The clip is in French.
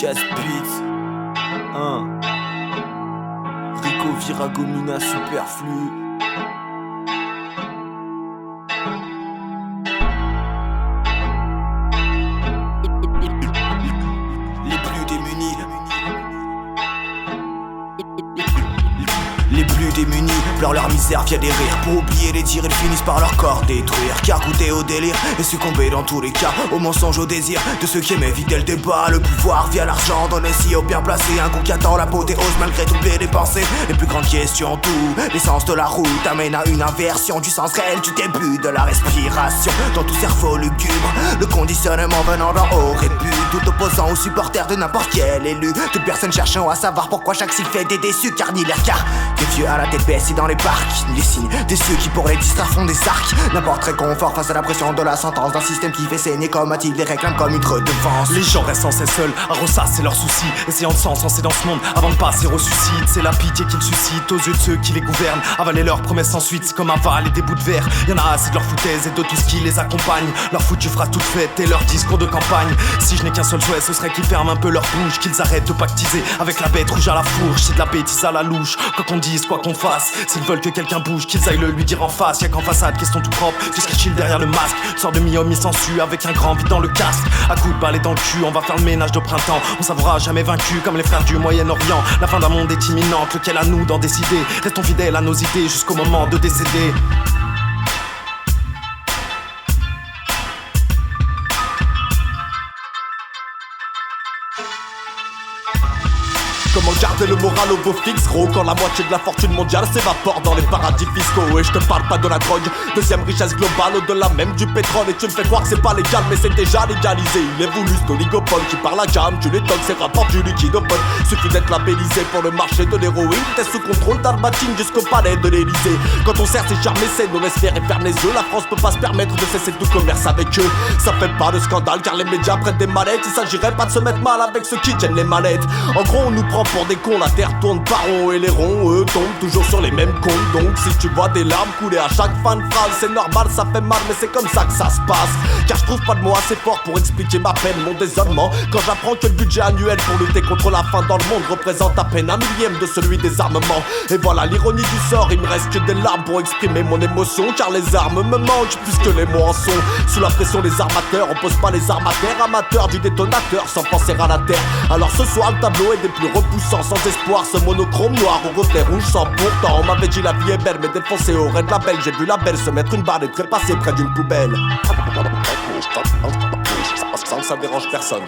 Casse Beats, Rico Viragomina superflu. Les plus démunis. Les plus démunis pleurent leur misère via des rires. Pour oublier les dires, ils finissent par leur corps détruire. Car goûter au délire et succomber dans tous les cas au mensonge, au désir de ceux qui aiment éviter le débat. Le pouvoir via l'argent donne ainsi aux bien placés un coup qui attend l'apothéose malgré toutes les pensées. Les plus grandes questions, tout l'essence de la route amène à une inversion du sens réel du début de la respiration. Dans tout cerveau lugubre, le conditionnement venant d'en haut répute tout opposant aux supporters de n'importe quel élu. Toute personne cherchant à savoir pourquoi chaque cible fait des déçus. Car ni l'air car des vieux à la tête baissée dans les parcs, ni les signes des cieux qui pour les distraire font des arcs. N'importe réconfort face à la pression de la sentence d'un système qui fait saigner comme a-t-il des réclame comme une redevance. Les gens restent sans cesse seuls à ressasser leurs soucis, essayant de s'encenser dans ce monde avant de passer au suicide. C'est la pitié qu'ils suscitent aux yeux de ceux qui les gouvernent. Avaler leurs promesses ensuite, c'est comme avaler des bouts de verre. Y'en a assez de leur foutaise et de tout ce qui les accompagne. Leur foutu phrase toute faite et leur discours de campagne. Si je n'ai qu'un seul souhait, ce serait qu'ils ferment un peu leur bouche, qu'ils arrêtent de pactiser avec la bête rouge à la fourche. C'est de la bêtise à la louche, quoi qu'on dise, quoi qu'on fasse. S'ils veulent que quelqu'un bouge, qu'ils aillent le lui dire en face. Y'a qu'en façade, question tout propre, tout ce qui chill derrière le masque. Sort de mi-homme, mi-sensu, avec un grand vide dans le casque. À coups de balai dans le cul, on va faire le ménage de printemps. On s'avouera jamais vaincu comme les frères du Moyen-Orient. La fin d'un monde est imminente, lequel à nous d'en décider. Restons fidèles à nos idées jusqu'au moment de décéder. Comment garder le moral au beau fixe, gros, quand la moitié de la fortune mondiale s'évapore dans les paradis fiscaux. Et je te parle pas de la drogue, deuxième richesse globale, au-delà même du pétrole. Et tu me fais croire que c'est pas légal, mais c'est déjà légalisé. Il est voulu cet oligopole qui par la gamme, tu l'étonnes, c'est rapport du liquide au pot. Suffit d'être labellisé pour le marché de l'héroïne. T'es sous contrôle d'Arbatine jusqu'au palais de l'Elysée. Quand on sert ses chers mécènes, on espère et ferme les yeux. La France peut pas se permettre de cesser tout commerce avec eux. Ça fait pas de scandale car les médias prennent des mallettes. Il s'agirait pas de se mettre mal avec ceux qui tiennent les mallettes. En gros on nous prend pour des cons, la terre tourne par rond et les ronds, eux, tombent toujours sur les mêmes comptes. Donc si tu vois des larmes couler à chaque fin de phrase, c'est normal, ça fait mal, mais c'est comme ça que ça se passe. Car je trouve pas de mots assez forts pour expliquer ma peine, mon désollement, quand j'apprends que le budget annuel pour lutter contre la faim dans le monde représente à peine 1/1000 de celui des armements. Et voilà l'ironie du sort, il me reste que des larmes pour exprimer mon émotion, car les armes me manquent plus que les mots en sont. Sous la pression des armateurs, on pose pas les armateurs, amateurs du détonateur sans penser à la terre. Alors ce soir le tableau est des plus repoussants, sans espoir, ce monochrome noir au reflet rouge sans pourtant. On m'avait dit la vie est belle, mais défoncé au raid de la belle. J'ai vu la belle se mettre une barre et trépasser près d'une poubelle. Sans que ça dérange personne.